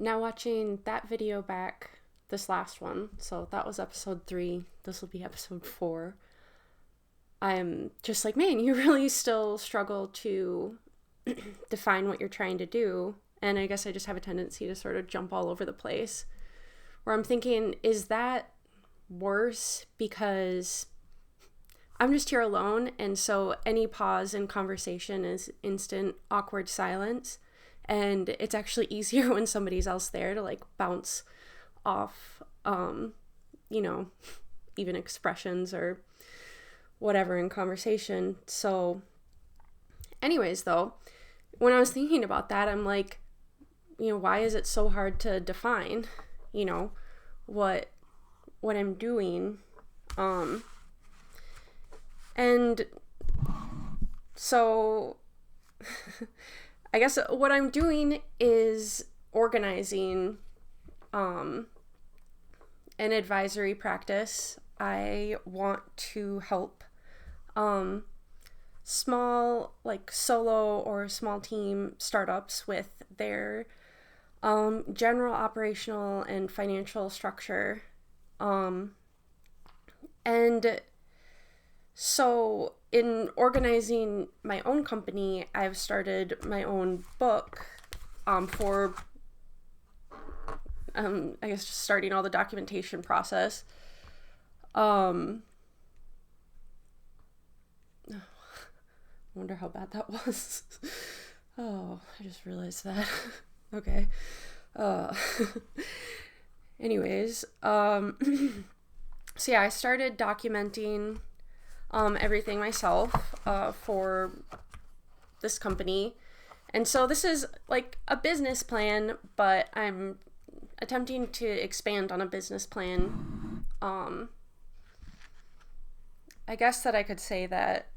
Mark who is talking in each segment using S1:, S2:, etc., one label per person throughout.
S1: Now watching that video back, this last one, so that was episode 3, this will be episode 4, I'm just like, man, you really still struggle to define what you're trying to do. And I guess I just have a tendency to sort of jump all over the place, where I'm thinking, is that worse because I'm just here alone, and so any pause in conversation is instant awkward silence, and it's actually easier when somebody's else there to like bounce off even expressions or whatever in conversation. So anyways, though, when I was thinking about that, I'm like, why is it so hard to define what I'm doing? And so I guess what I'm doing is organizing an advisory practice. I want to help small, like solo or small team startups with their general operational and financial structure. And so in organizing my own company, I've started my own book for, I guess, just starting all the documentation process. I wonder how bad that was. Oh, I just realized that. Okay. Anyways, so yeah, I started documenting everything myself for this company. And so this is like a business plan, but I'm attempting to expand on a business plan. I guess that I could say that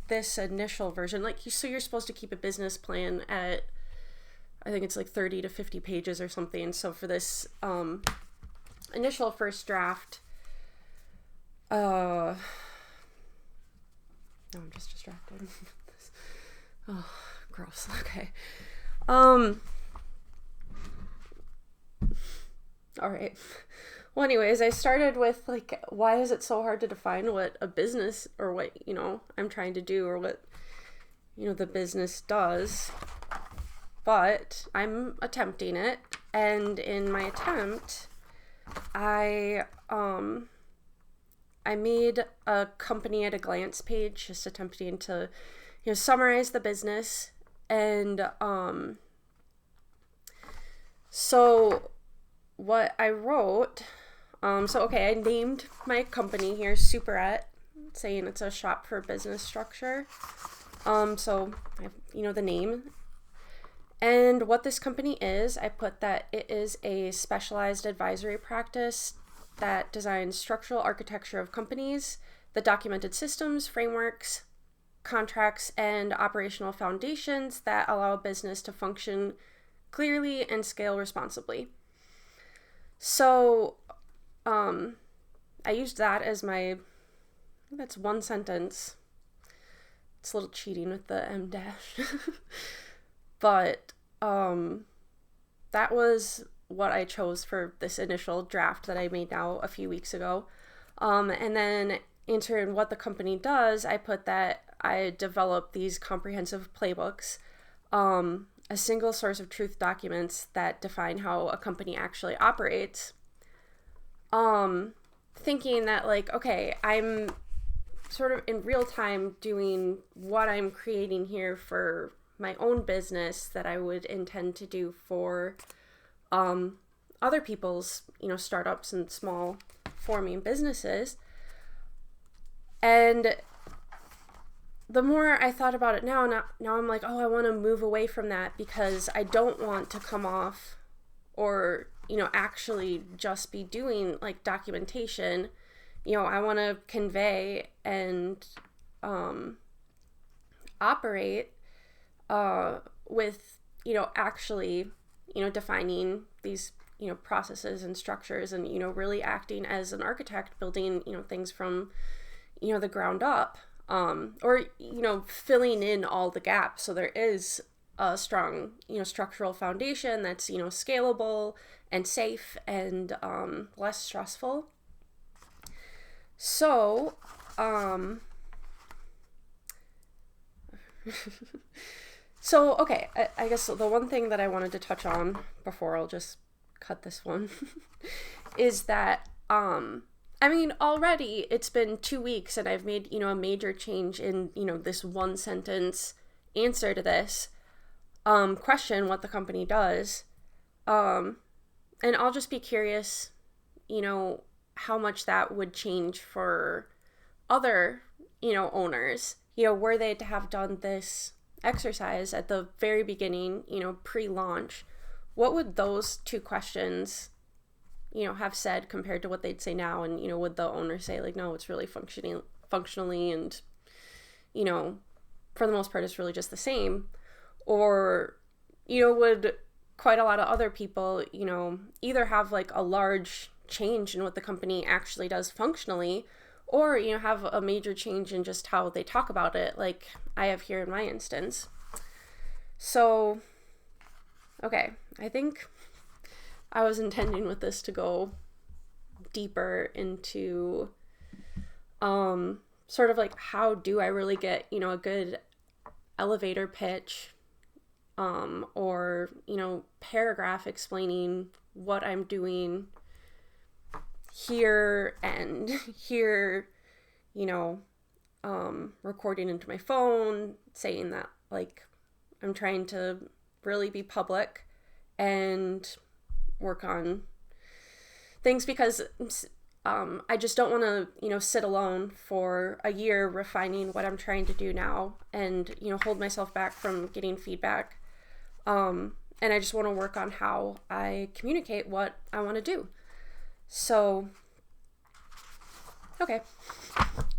S1: this initial version, so you're supposed to keep a business plan at, I think it's like 30 to 50 pages or something. So for this initial first draft, no, I'm just distracted. Oh, gross. Okay. All right. Well, anyways, I started with like, why is it so hard to define what a business or what, I'm trying to do, or what, the business does. But I'm attempting it. And in my attempt, I made a company at a glance page, just attempting to, summarize the business. And so what I wrote, I named my company here Superette, saying it's a shop for business structure. So I have, the name. And what this company is, I put that it is a specialized advisory practice that designs structural architecture of companies, the documented systems, frameworks, contracts, and operational foundations that allow a business to function clearly and scale responsibly. So, I used that as that's one sentence. It's a little cheating with the M dash. But, that was what I chose for this initial draft that I made now a few weeks ago. And then entering what the company does, I put that I developed these comprehensive playbooks, a single source of truth documents that define how a company actually operates. Thinking that I'm sort of in real time doing what I'm creating here for my own business that I would intend to do for other people's, startups and small forming businesses. And the more I thought about it now I'm like, I want to move away from that, because I don't want to come off or, actually just be doing like documentation. I want to convey and operate with, actually, defining these, processes and structures, and, really acting as an architect, building, things from, the ground up, or, filling in all the gaps. So there is a strong, structural foundation that's, scalable and safe and less stressful. So, okay, I guess the one thing that I wanted to touch on before I'll just cut this one is that, already it's been 2 weeks and I've made, a major change in, this one sentence answer to this question, what the company does. And I'll just be curious, how much that would change for other, owners, were they to have done this exercise at the very beginning, pre-launch, what would those 2 questions, have said compared to what they'd say now? And, would the owner say like, no, it's really functionally and, for the most part, it's really just the same? Or, would quite a lot of other people, either have like a large change in what the company actually does functionally, or, have a major change in just how they talk about it, like I have here in my instance. So, okay, I think I was intending with this to go deeper into sort of like, how do I really get, a good elevator pitch or, paragraph explaining what I'm doing here and here, recording into my phone, saying that like I'm trying to really be public and work on things, because I just don't want to, sit alone for a year refining what I'm trying to do now and, hold myself back from getting feedback. And I just want to work on how I communicate what I want to do. So, okay,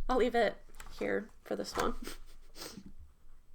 S1: I'll leave it here for this one.